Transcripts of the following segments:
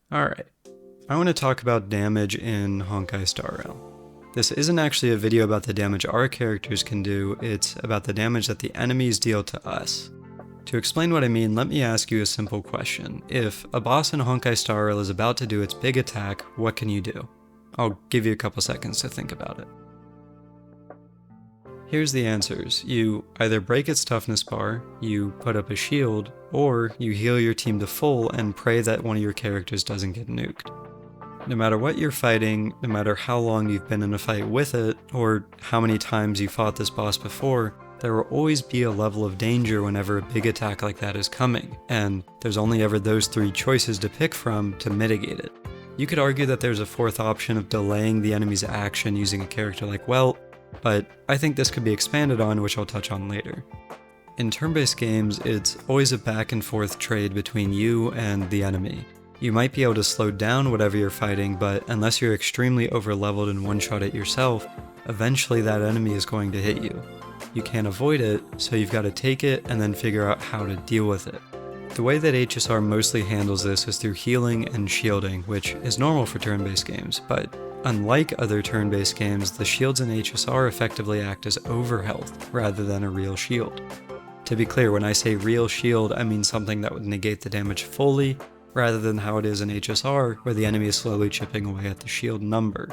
Alright, I want to talk about damage in Honkai Star Rail. This isn't actually a video about the damage our characters can do, it's about the damage that the enemies deal to us. To explain what I mean, let me ask you a simple question. If a boss in Honkai Star Rail is about to do its big attack, what can you do? I'll give you a couple seconds to think about it. Here's the answers. You either break its toughness bar, you put up a shield, or you heal your team to full and pray that one of your characters doesn't get nuked. No matter what you're fighting, no matter how long you've been in a fight with it, or how many times you fought this boss before, there will always be a level of danger whenever a big attack like that is coming, and there's only ever those three choices to pick from to mitigate it. You could argue that there's a fourth option of delaying the enemy's action using a character like Welt, but I think this could be expanded on, which I'll touch on later. In turn-based games, it's always a back and forth trade between you and the enemy. You might be able to slow down whatever you're fighting, but unless you're extremely over-leveled and one-shot it yourself, eventually that enemy is going to hit you. You can't avoid it, so you've got to take it and then figure out how to deal with it. The way that HSR mostly handles this is through healing and shielding, which is normal for turn-based games, but unlike other turn-based games, the shields in HSR effectively act as overhealth rather than a real shield. To be clear, when I say real shield, I mean something that would negate the damage fully, rather than how it is in HSR, where the enemy is slowly chipping away at the shield number.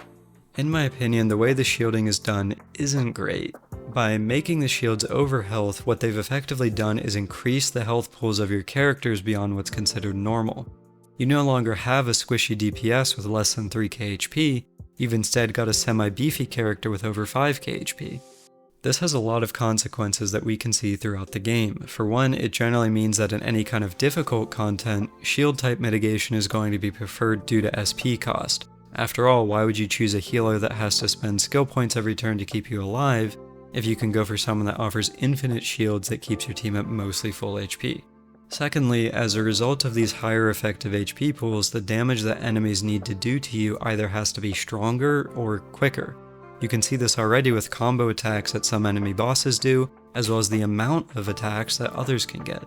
In my opinion, the way the shielding is done isn't great. By making the shields overhealth, what they've effectively done is increase the health pools of your characters beyond what's considered normal. You no longer have a squishy DPS with less than 3k HP, you've instead got a semi-beefy character with over 5k HP. This has a lot of consequences that we can see throughout the game. For one, it generally means that in any kind of difficult content, shield type mitigation is going to be preferred due to SP cost. After all, why would you choose a healer that has to spend skill points every turn to keep you alive, if you can go for someone that offers infinite shields that keeps your team at mostly full HP? Secondly, as a result of these higher effective HP pools, the damage that enemies need to do to you either has to be stronger or quicker. You can see this already with combo attacks that some enemy bosses do, as well as the amount of attacks that others can get.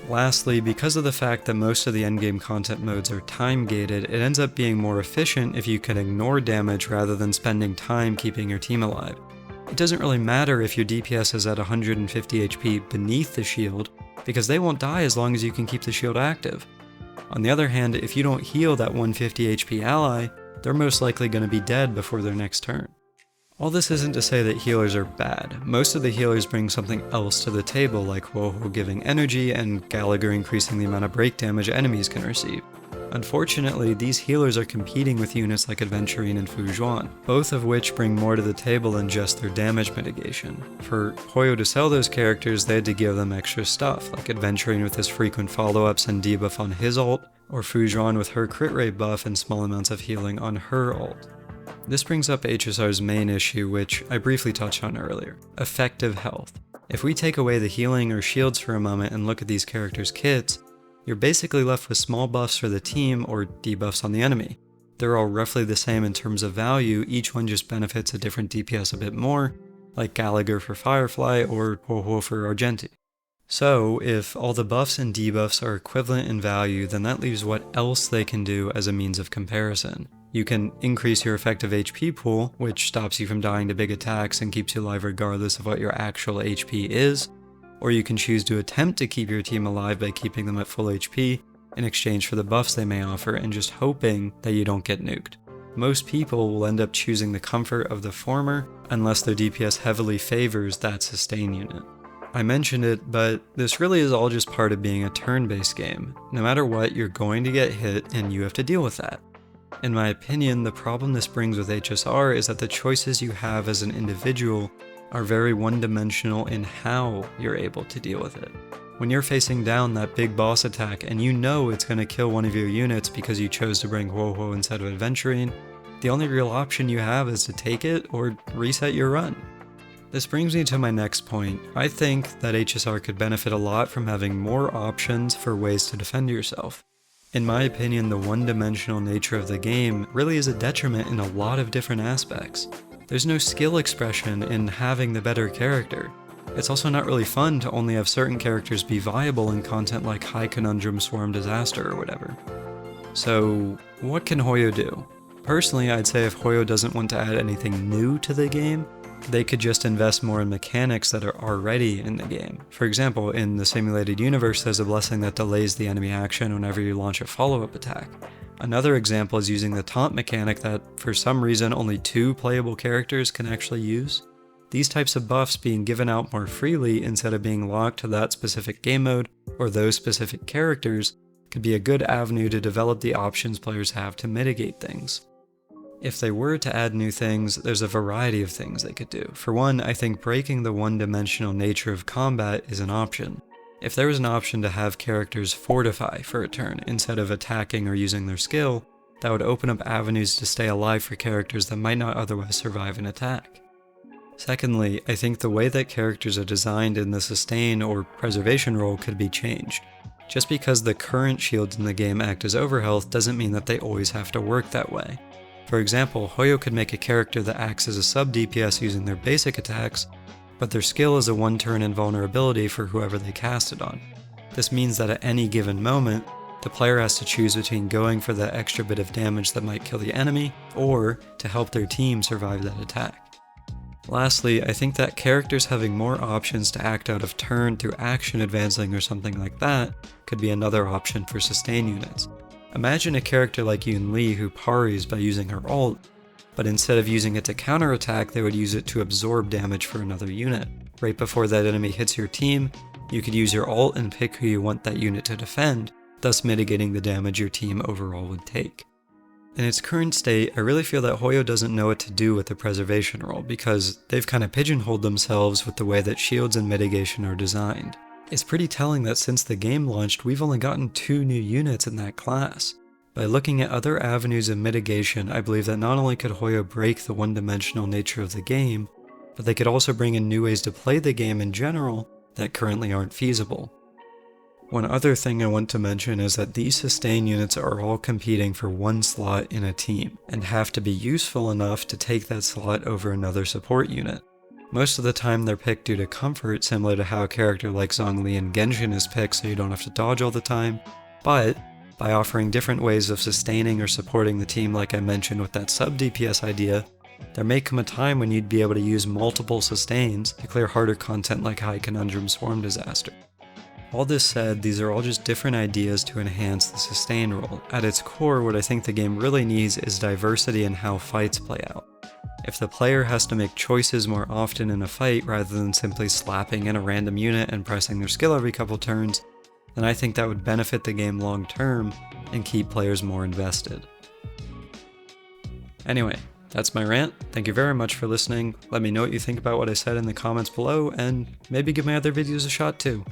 Lastly, because of the fact that most of the endgame content modes are time-gated, it ends up being more efficient if you can ignore damage rather than spending time keeping your team alive. It doesn't really matter if your DPS is at 150 HP beneath the shield, because they won't die as long as you can keep the shield active. On the other hand, if you don't heal that 150 HP ally, they're most likely going to be dead before their next turn. All this isn't to say that healers are bad. Most of the healers bring something else to the table, like Woho giving energy and Gallagher increasing the amount of break damage enemies can receive. Unfortunately, these healers are competing with units like Adventurine and Fujuan, both of which bring more to the table than just their damage mitigation. For Hoyo to sell those characters, they had to give them extra stuff, like Adventurine with his frequent follow-ups and debuff on his ult, or Fujuan with her crit rate buff and small amounts of healing on her ult. This brings up HSR's main issue, which I briefly touched on earlier: effective health. If we take away the healing or shields for a moment and look at these characters' kits, you're basically left with small buffs for the team or debuffs on the enemy. They're all roughly the same in terms of value, each one just benefits a different DPS a bit more, like Gallagher for Firefly or Ho-Ho for Argenti. So, if all the buffs and debuffs are equivalent in value, then that leaves what else they can do as a means of comparison. You can increase your effective HP pool, which stops you from dying to big attacks and keeps you alive regardless of what your actual HP is, or you can choose to attempt to keep your team alive by keeping them at full HP in exchange for the buffs they may offer and just hoping that you don't get nuked. Most people will end up choosing the comfort of the former unless their DPS heavily favors that sustain unit. I mentioned it, but this really is all just part of being a turn-based game. No matter what, you're going to get hit and you have to deal with that. In my opinion, the problem this brings with HSR is that the choices you have as an individual are very one-dimensional in how you're able to deal with it. When you're facing down that big boss attack and you know it's going to kill one of your units because you chose to bring Woho instead of Adventurine, the only real option you have is to take it or reset your run. This brings me to my next point. I think that HSR could benefit a lot from having more options for ways to defend yourself. In my opinion, the one-dimensional nature of the game really is a detriment in a lot of different aspects. There's no skill expression in having the better character. It's also not really fun to only have certain characters be viable in content like High Conundrum Swarm Disaster or whatever. So, what can Hoyo do? Personally, I'd say if Hoyo doesn't want to add anything new to the game, they could just invest more in mechanics that are already in the game. For example, in the simulated universe, there's a blessing that delays the enemy action whenever you launch a follow-up attack. Another example is using the taunt mechanic that, for some reason, only 2 playable characters can actually use. These types of buffs being given out more freely instead of being locked to that specific game mode or those specific characters could be a good avenue to develop the options players have to mitigate things. If they were to add new things, there's a variety of things they could do. For one, I think breaking the one-dimensional nature of combat is an option. If there was an option to have characters fortify for a turn instead of attacking or using their skill, that would open up avenues to stay alive for characters that might not otherwise survive an attack. Secondly, I think the way that characters are designed in the sustain or preservation role could be changed. Just because the current shields in the game act as overhealth doesn't mean that they always have to work that way. For example, Hoyo could make a character that acts as a sub-DPS using their basic attacks, but their skill is a one-turn invulnerability for whoever they cast it on. This means that at any given moment, the player has to choose between going for that extra bit of damage that might kill the enemy, or to help their team survive that attack. Lastly, I think that characters having more options to act out of turn through action advancing or something like that could be another option for sustain units. Imagine a character like Yoon Lee who parries by using her ult, but instead of using it to counterattack, they would use it to absorb damage for another unit. Right before that enemy hits your team, you could use your ult and pick who you want that unit to defend, thus mitigating the damage your team overall would take. In its current state, I really feel that Hoyo doesn't know what to do with the preservation role because they've kind of pigeonholed themselves with the way that shields and mitigation are designed. It's pretty telling that since the game launched, we've only gotten 2 new units in that class. By looking at other avenues of mitigation, I believe that not only could Hoyo break the one-dimensional nature of the game, but they could also bring in new ways to play the game in general that currently aren't feasible. One other thing I want to mention is that these sustain units are all competing for one slot in a team, and have to be useful enough to take that slot over another support unit. Most of the time they're picked due to comfort, similar to how a character like Zhongli in Genshin is picked so you don't have to dodge all the time, but by offering different ways of sustaining or supporting the team like I mentioned with that sub-DPS idea, there may come a time when you'd be able to use multiple sustains to clear harder content like High Conundrum Swarm Disaster. All this said, these are all just different ideas to enhance the sustain role. At its core, what I think the game really needs is diversity in how fights play out. If the player has to make choices more often in a fight rather than simply slapping in a random unit and pressing their skill every couple turns, then I think that would benefit the game long term and keep players more invested. Anyway, that's my rant. Thank you very much for listening. Let me know what you think about what I said in the comments below, and maybe give my other videos a shot too.